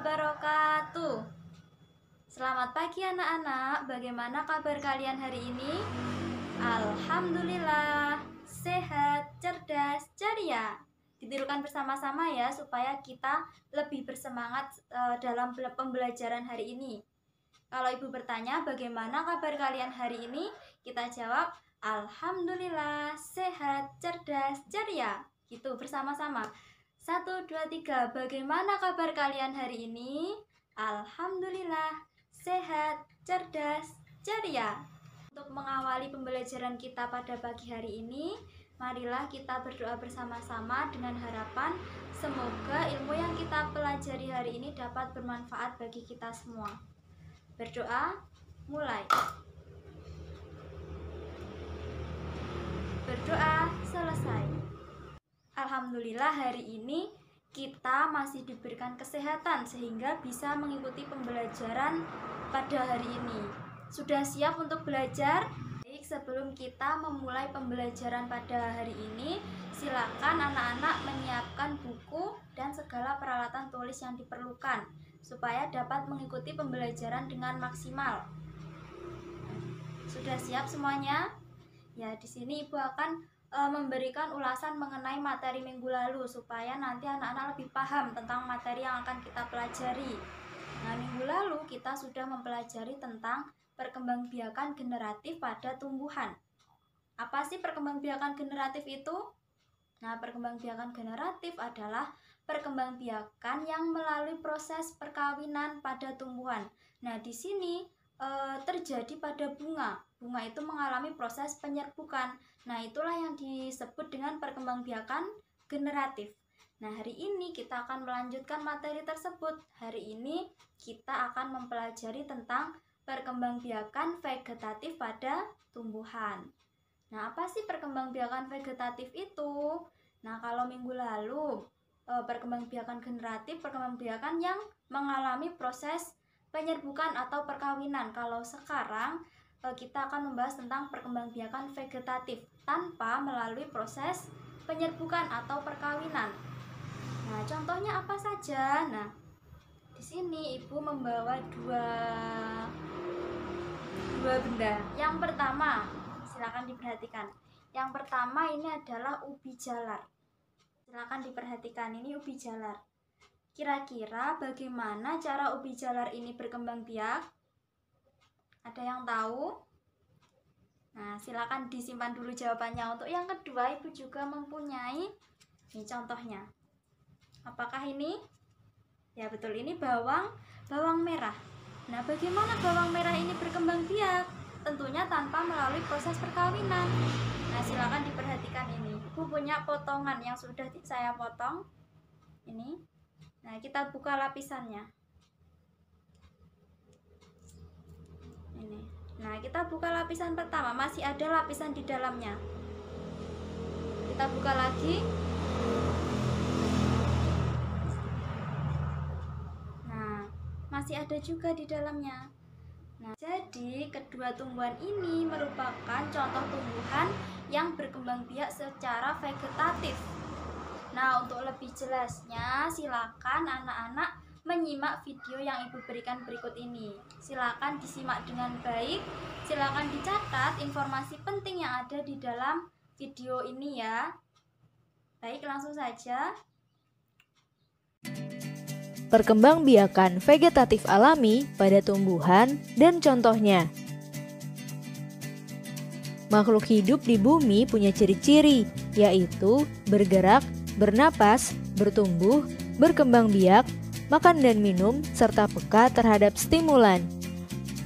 wabarakatuh. Selamat pagi anak-anak, bagaimana kabar kalian hari ini? Alhamdulillah, sehat, cerdas, ceria. Ditirukan bersama-sama ya, supaya kita lebih bersemangat dalam pembelajaran hari ini. Kalau ibu bertanya bagaimana kabar kalian hari ini, kita jawab Alhamdulillah, sehat, cerdas, ceria. Gitu bersama-sama. 1, 2, 3. Bagaimana kabar kalian hari ini? Alhamdulillah, sehat, cerdas, ceria. Untuk mengawali pembelajaran kita pada pagi hari ini, marilah kita berdoa bersama-sama dengan harapan semoga ilmu yang kita pelajari hari ini dapat bermanfaat bagi kita semua. Berdoa, mulai. Berdoa selesai. Alhamdulillah hari ini kita masih diberikan kesehatan sehingga bisa mengikuti pembelajaran pada hari ini. Sudah siap untuk belajar? Baik, sebelum kita memulai pembelajaran pada hari ini, silakan anak-anak menyiapkan buku dan segala peralatan tulis yang diperlukan supaya dapat mengikuti pembelajaran dengan maksimal. Sudah siap semuanya? Ya, di sini Ibu akan memberikan ulasan mengenai materi minggu lalu supaya nanti anak-anak lebih paham tentang materi yang akan kita pelajari. Nah, minggu lalu kita sudah mempelajari tentang perkembangbiakan generatif pada tumbuhan. Apa sih perkembangbiakan generatif itu? Nah, perkembangbiakan generatif adalah perkembangbiakan yang melalui proses perkawinan pada tumbuhan. Nah, di sini terjadi pada bunga. Bunga itu mengalami proses penyerbukan. Nah, itulah yang disebut dengan perkembangbiakan generatif. Nah, hari ini kita akan melanjutkan materi tersebut. Hari ini kita akan mempelajari tentang perkembangbiakan vegetatif pada tumbuhan. Nah, apa sih perkembangbiakan vegetatif itu? Nah, kalau minggu lalu perkembangbiakan generatif, perkembangbiakan yang mengalami proses penyerbukan atau perkawinan. Kalau sekarang kita akan membahas tentang perkembangbiakan vegetatif tanpa melalui proses penyerbukan atau perkawinan. Nah, contohnya apa saja? Nah, di sini Ibu membawa dua benda. Yang pertama, silakan diperhatikan. Yang pertama ini adalah ubi jalar. Silakan diperhatikan, ini ubi jalar. Kira-kira bagaimana cara ubi jalar ini berkembang biak? Ada yang tahu? Nah, silakan disimpan dulu jawabannya. Untuk yang kedua, Ibu juga mempunyai ini contohnya. Apakah ini? Ya, betul, ini bawang merah. Nah, bagaimana bawang merah ini berkembang biak? Tentunya tanpa melalui proses perkawinan. Nah, silakan diperhatikan ini. Ibu punya potongan yang sudah saya potong. Ini. Nah, kita buka lapisannya. Ini. Nah, kita buka lapisan pertama, masih ada lapisan di dalamnya. Kita buka lagi. Nah, masih ada juga di dalamnya. Nah, jadi kedua tumbuhan ini merupakan contoh tumbuhan yang berkembang biak secara vegetatif. Nah, untuk lebih jelasnya, silakan anak-anak menyimak video yang Ibu berikan berikut ini. Silakan disimak dengan baik, silakan dicatat informasi penting yang ada di dalam video ini ya. Baik, langsung saja. Perkembangbiakan vegetatif alami pada tumbuhan dan contohnya. Makhluk hidup di bumi punya ciri-ciri, yaitu bergerak, bernapas, bertumbuh, berkembang biak, makan dan minum, serta peka terhadap stimulan.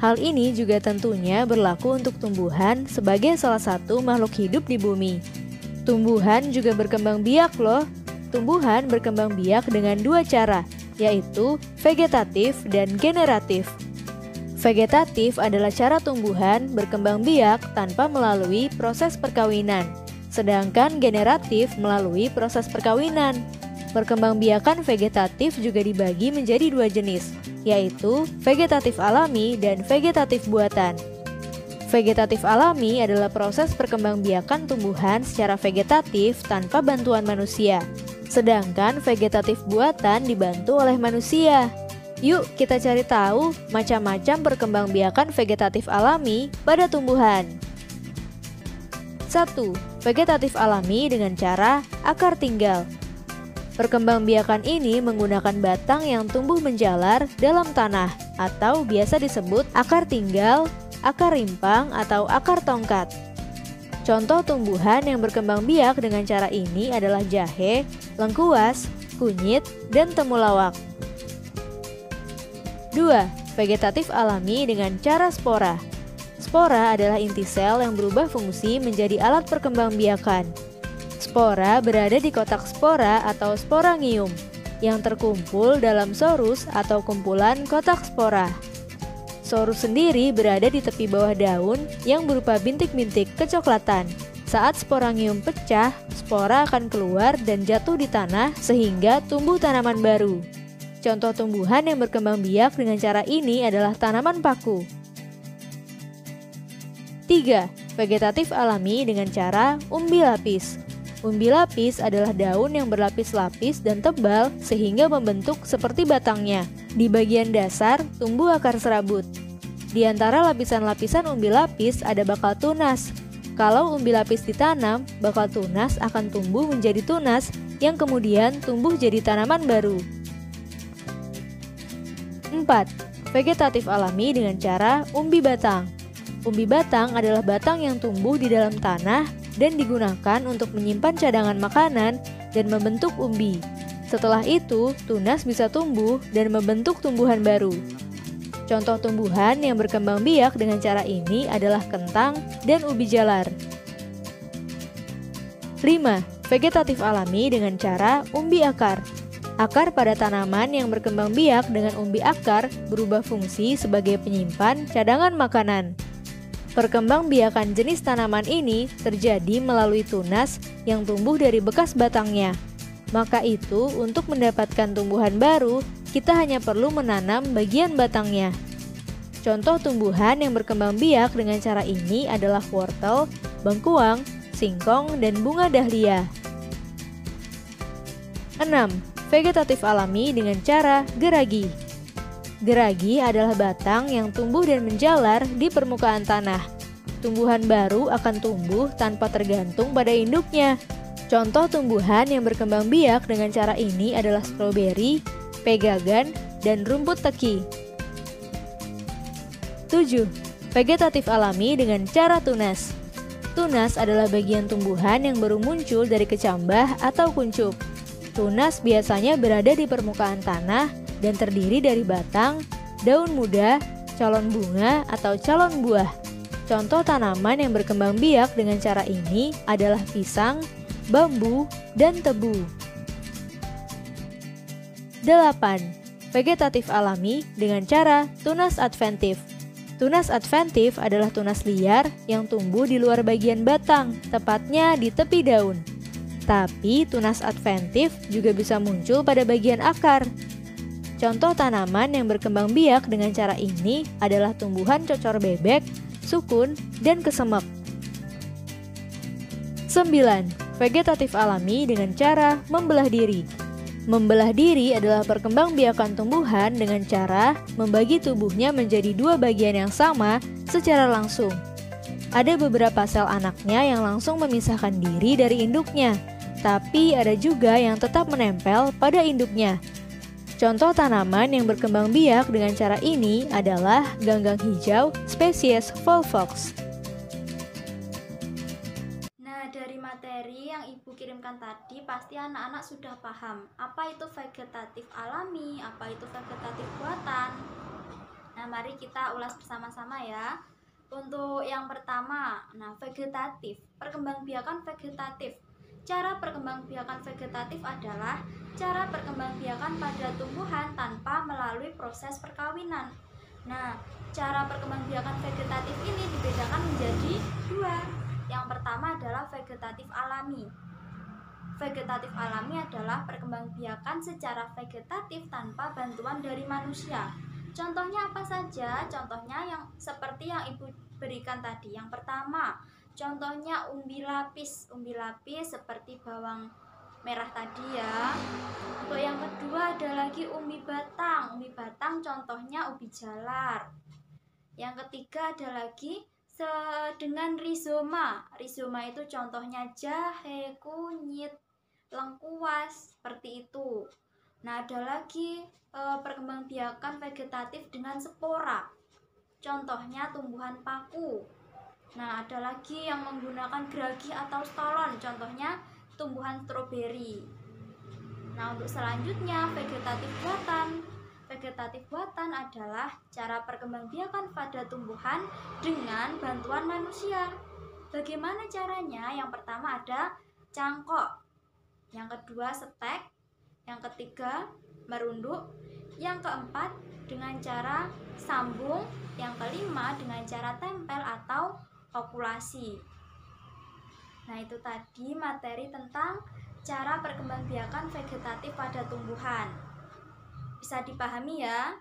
Hal ini juga tentunya berlaku untuk tumbuhan sebagai salah satu makhluk hidup di bumi. Tumbuhan juga berkembang biak loh. Tumbuhan berkembang biak dengan dua cara, yaitu vegetatif dan generatif. Vegetatif adalah cara tumbuhan berkembang biak tanpa melalui proses perkawinan. Sedangkan generatif melalui proses perkawinan. Perkembangbiakan vegetatif juga dibagi menjadi dua jenis, yaitu vegetatif alami dan vegetatif buatan. Vegetatif alami adalah proses perkembangbiakan tumbuhan secara vegetatif tanpa bantuan manusia. Sedangkan vegetatif buatan dibantu oleh manusia. Yuk kita cari tahu macam-macam perkembangbiakan vegetatif alami pada tumbuhan. 1. Vegetatif alami dengan cara akar tinggal. Perkembangbiakan ini menggunakan batang yang tumbuh menjalar dalam tanah atau biasa disebut akar tinggal, akar rimpang, atau akar tongkat. Contoh tumbuhan yang berkembang biak dengan cara ini adalah jahe, lengkuas, kunyit, dan temulawak. 2. Vegetatif alami dengan cara spora. Spora adalah inti sel yang berubah fungsi menjadi alat perkembangbiakan. Spora berada di kotak spora atau sporangium yang terkumpul dalam sorus atau kumpulan kotak spora. Sorus sendiri berada di tepi bawah daun yang berupa bintik-bintik kecoklatan. Saat sporangium pecah, spora akan keluar dan jatuh di tanah sehingga tumbuh tanaman baru. Contoh tumbuhan yang berkembang biak dengan cara ini adalah tanaman paku. 3. Vegetatif alami dengan cara umbi lapis. Umbi lapis adalah daun yang berlapis-lapis dan tebal sehingga membentuk seperti batangnya. Di bagian dasar tumbuh akar serabut. Di antara lapisan-lapisan umbi lapis ada bakal tunas. Kalau umbi lapis ditanam, bakal tunas akan tumbuh menjadi tunas yang kemudian tumbuh jadi tanaman baru. 4. Vegetatif alami dengan cara umbi batang. Umbi batang adalah batang yang tumbuh di dalam tanah dan digunakan untuk menyimpan cadangan makanan dan membentuk umbi. Setelah itu, tunas bisa tumbuh dan membentuk tumbuhan baru. Contoh tumbuhan yang berkembang biak dengan cara ini adalah kentang dan ubi jalar. 5. Vegetatif alami dengan cara umbi akar. Akar pada tanaman yang berkembang biak dengan umbi akar berubah fungsi sebagai penyimpan cadangan makanan. Perkembangbiakan jenis tanaman ini terjadi melalui tunas yang tumbuh dari bekas batangnya. Maka itu, untuk mendapatkan tumbuhan baru, kita hanya perlu menanam bagian batangnya. Contoh tumbuhan yang berkembang biak dengan cara ini adalah wortel, bengkuang, singkong, dan bunga dahlia. 6. Vegetatif alami dengan cara geragi. Geragi adalah batang yang tumbuh dan menjalar di permukaan tanah. Tumbuhan baru akan tumbuh tanpa tergantung pada induknya. Contoh tumbuhan yang berkembang biak dengan cara ini adalah stroberi, pegagan, dan rumput teki. 7. Vegetatif alami dengan cara tunas. Tunas adalah bagian tumbuhan yang baru muncul dari kecambah atau kuncup. Tunas biasanya berada di permukaan tanah dan terdiri dari batang, daun muda, calon bunga, atau calon buah. Contoh tanaman yang berkembang biak dengan cara ini adalah pisang, bambu, dan tebu. 8. Vegetatif alami dengan cara tunas adventif. Tunas adventif adalah tunas liar yang tumbuh di luar bagian batang, tepatnya di tepi daun. Tapi tunas adventif juga bisa muncul pada bagian akar. Contoh tanaman yang berkembang biak dengan cara ini adalah tumbuhan cocor bebek, sukun, dan kesemek. 9. Vegetatif alami dengan cara membelah diri. Membelah diri adalah perkembangbiakan tumbuhan dengan cara membagi tubuhnya menjadi dua bagian yang sama secara langsung. Ada beberapa sel anaknya yang langsung memisahkan diri dari induknya, tapi ada juga yang tetap menempel pada induknya. Contoh tanaman yang berkembang biak dengan cara ini adalah ganggang hijau spesies Volvox. Nah, dari materi yang Ibu kirimkan tadi, pasti anak-anak sudah paham apa itu vegetatif alami, apa itu vegetatif buatan. Nah, mari kita ulas bersama-sama ya. Untuk yang pertama, vegetatif, perkembangbiakan vegetatif. Cara perkembangbiakan vegetatif adalah cara perkembangbiakan pada tumbuhan tanpa melalui proses perkawinan. Nah, cara perkembangbiakan vegetatif ini dibedakan menjadi dua. Yang pertama adalah vegetatif alami. Vegetatif alami adalah perkembangbiakan secara vegetatif tanpa bantuan dari manusia. Contohnya apa saja? Contohnya yang seperti yang Ibu berikan tadi. Yang pertama, contohnya umbi lapis. Umbi lapis seperti bawang merah tadi ya. Untuk yang kedua ada lagi umbi batang. Umbi batang contohnya ubi jalar. Yang ketiga ada lagi dengan rizoma. Rizoma itu contohnya jahe, kunyit, lengkuas, seperti itu. Nah, ada lagi perkembangbiakan vegetatif dengan spora. Contohnya tumbuhan paku. Nah, ada lagi yang menggunakan geragi atau stolon. Contohnya tumbuhan stroberi. Nah, untuk selanjutnya vegetatif buatan. Vegetatif buatan adalah cara perkembangbiakan pada tumbuhan dengan bantuan manusia. Bagaimana caranya? Yang pertama ada cangkok, yang kedua setek, yang ketiga merunduk, yang keempat dengan cara sambung, yang kelima dengan cara tempel atau okulasi. Nah, itu tadi materi tentang cara perkembangbiakan vegetatif pada tumbuhan. Bisa dipahami ya?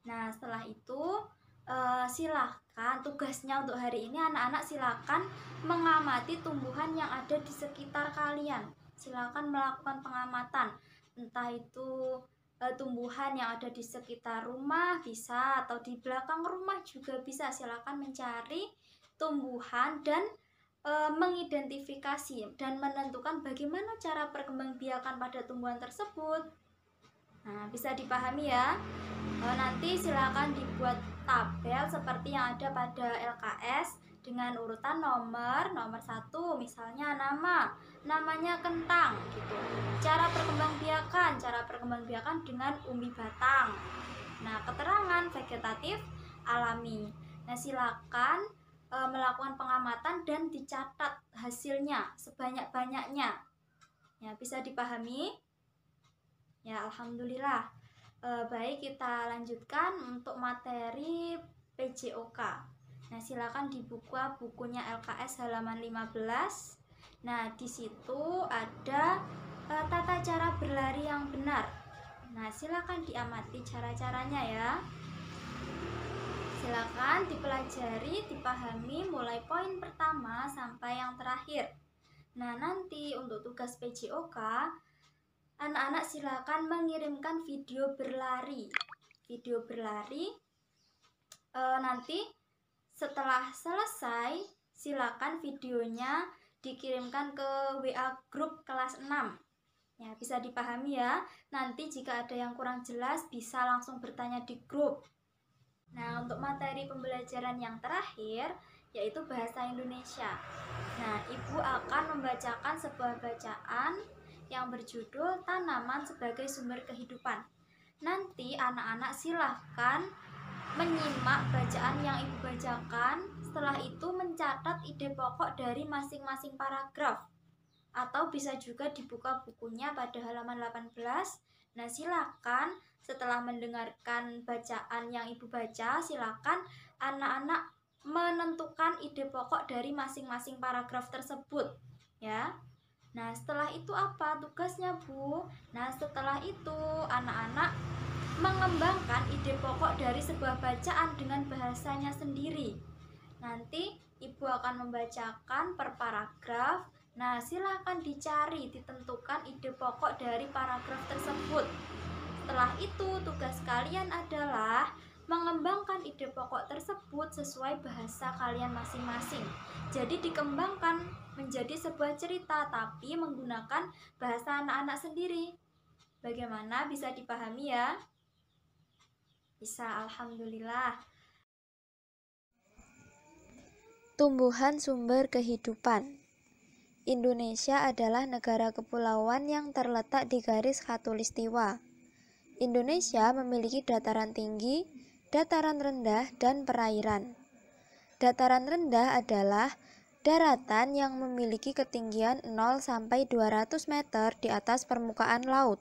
Nah, setelah itu silahkan tugasnya untuk hari ini anak-anak silahkan mengamati tumbuhan yang ada di sekitar kalian. Silahkan melakukan pengamatan, entah itu tumbuhan yang ada di sekitar rumah bisa, atau di belakang rumah juga bisa. Silahkan mencari tumbuhan dan mengidentifikasi dan menentukan bagaimana cara perkembangbiakan pada tumbuhan tersebut. Nah, bisa dipahami ya. Nanti silakan dibuat tabel seperti yang ada pada LKS dengan urutan nomor 1, misalnya namanya kentang gitu. Cara perkembangbiakan dengan umbi batang. Nah, keterangan vegetatif alami. Nah, silakan melakukan pengamatan dan dicatat hasilnya sebanyak-banyaknya. Ya, bisa dipahami? Ya, alhamdulillah. Baik, kita lanjutkan untuk materi PJOK. Nah, silakan dibuka bukunya LKS halaman 15. Nah, di situ ada tata cara berlari yang benar. Nah, silakan diamati cara-caranya ya. Silakan dipelajari, dipahami mulai poin pertama sampai yang terakhir. Nah, nanti untuk tugas PJOK, anak-anak silakan mengirimkan video berlari. Video berlari nanti setelah selesai silakan videonya dikirimkan ke WA grup kelas 6. Ya, bisa dipahami ya. Nanti jika ada yang kurang jelas bisa langsung bertanya di grup. Nah, untuk materi pembelajaran yang terakhir yaitu bahasa Indonesia. Nah, Ibu akan membacakan sebuah bacaan yang berjudul Tanaman sebagai Sumber Kehidupan. Nanti anak-anak silahkan menyimak bacaan yang Ibu bacakan. Setelah itu mencatat ide pokok dari masing-masing paragraf. Atau bisa juga dibuka bukunya pada halaman 18. Nah, silahkan setelah mendengarkan bacaan yang Ibu baca, silahkan anak-anak menentukan ide pokok dari masing-masing paragraf tersebut ya. Nah, setelah itu apa tugasnya, Bu? Nah, setelah itu anak-anak mengembangkan ide pokok dari sebuah bacaan dengan bahasanya sendiri. Nanti Ibu akan membacakan per paragraf. Nah, silahkan dicari, ditentukan ide pokok dari paragraf tersebut. Setelah itu, tugas kalian adalah mengembangkan ide pokok tersebut sesuai bahasa kalian masing-masing. Jadi dikembangkan menjadi sebuah cerita, tapi menggunakan bahasa anak-anak sendiri. Bagaimana, bisa dipahami ya? Bisa, alhamdulillah. Tumbuhan sumber kehidupan. Indonesia adalah negara kepulauan yang terletak di garis khatulistiwa. Indonesia memiliki dataran tinggi, dataran rendah, dan perairan. Dataran rendah adalah daratan yang memiliki ketinggian 0 sampai 200 meter di atas permukaan laut.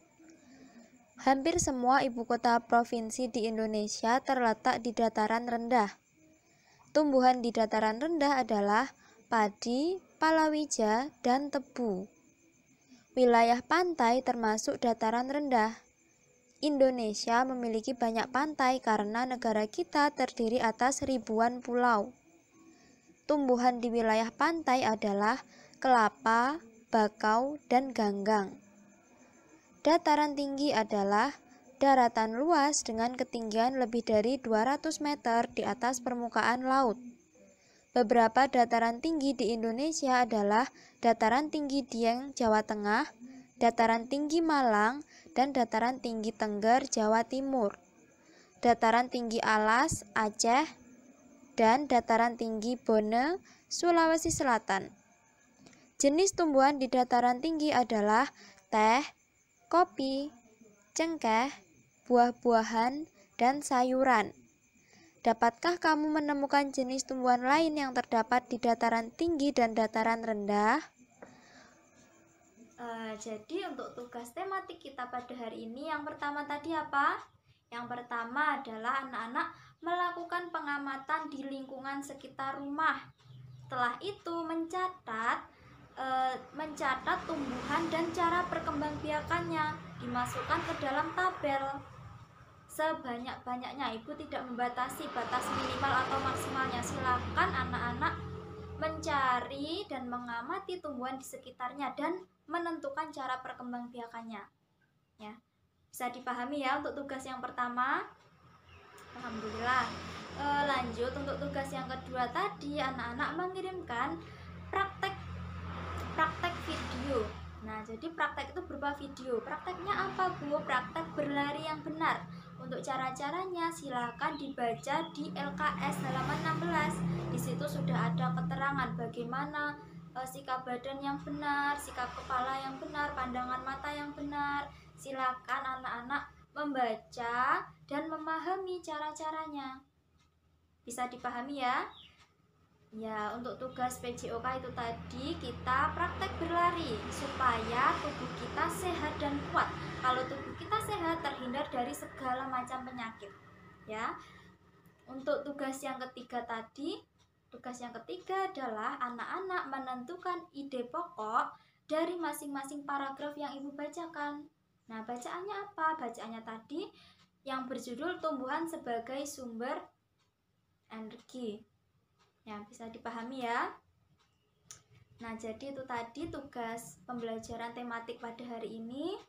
Hampir semua ibu kota provinsi di Indonesia terletak di dataran rendah. Tumbuhan di dataran rendah adalah padi, palawija, dan tebu. Wilayah pantai termasuk dataran rendah. Indonesia memiliki banyak pantai karena negara kita terdiri atas ribuan pulau. Tumbuhan di wilayah pantai adalah kelapa, bakau, dan ganggang. Dataran tinggi adalah daratan luas dengan ketinggian lebih dari 200 meter di atas permukaan laut. Beberapa dataran tinggi di Indonesia adalah Dataran Tinggi Dieng, Jawa Tengah, Dataran Tinggi Malang, dan Dataran Tinggi Tengger, Jawa Timur, Dataran Tinggi Alas, Aceh, dan Dataran Tinggi Bone, Sulawesi Selatan. Jenis tumbuhan di dataran tinggi adalah teh, kopi, cengkeh, buah-buahan, dan sayuran. Dapatkah kamu menemukan jenis tumbuhan lain yang terdapat di dataran tinggi dan dataran rendah? Jadi untuk tugas tematik kita pada hari ini, yang pertama tadi apa? Yang pertama adalah anak-anak melakukan pengamatan di lingkungan sekitar rumah. Setelah itu mencatat tumbuhan dan cara perkembangbiakannya, dimasukkan ke dalam tabel. Sebanyak-banyaknya, ibu tidak membatasi batas minimal atau maksimalnya. Silakan anak-anak mencari dan mengamati tumbuhan di sekitarnya dan menentukan cara perkembangbiakannya. Ya, bisa dipahami ya untuk tugas yang pertama. Alhamdulillah. Lanjut untuk tugas yang kedua tadi, anak-anak mengirimkan praktek video. Nah, jadi praktek itu berupa video. Prakteknya apa, Bu? Praktek berlari yang benar. Untuk cara-caranya silakan dibaca di LKS halaman 16. Di situ sudah ada keterangan bagaimana sikap badan yang benar, sikap kepala yang benar, pandangan mata yang benar. Silakan anak-anak membaca dan memahami cara-caranya. Bisa dipahami ya? Ya, untuk tugas PJOK itu tadi kita praktek berlari supaya tubuh kita sehat dan kuat. Kalau tubuh kita sehat, terhindar dari segala macam penyakit. Ya. Untuk tugas yang ketiga tadi, tugas yang ketiga adalah anak-anak menentukan ide pokok dari masing-masing paragraf yang ibu bacakan. Nah, bacaannya apa? Bacaannya tadi yang berjudul tumbuhan sebagai sumber energi. Ya, bisa dipahami ya. Nah, jadi itu tadi tugas pembelajaran tematik pada hari ini.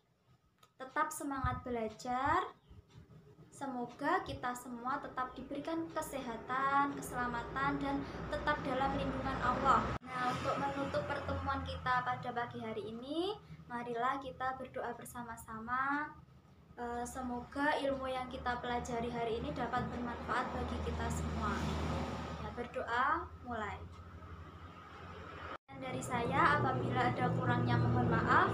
Tetap semangat belajar. Semoga kita semua tetap diberikan kesehatan, keselamatan, dan tetap dalam lindungan Allah. Nah, untuk menutup pertemuan kita pada pagi hari ini, marilah kita berdoa bersama-sama. Semoga ilmu yang kita pelajari hari ini dapat bermanfaat bagi kita semua. Ya, berdoa mulai. Dan dari saya, apabila ada kurangnya mohon maaf.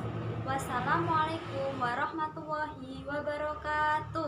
Wassalamualaikum warahmatullahi wabarakatuh.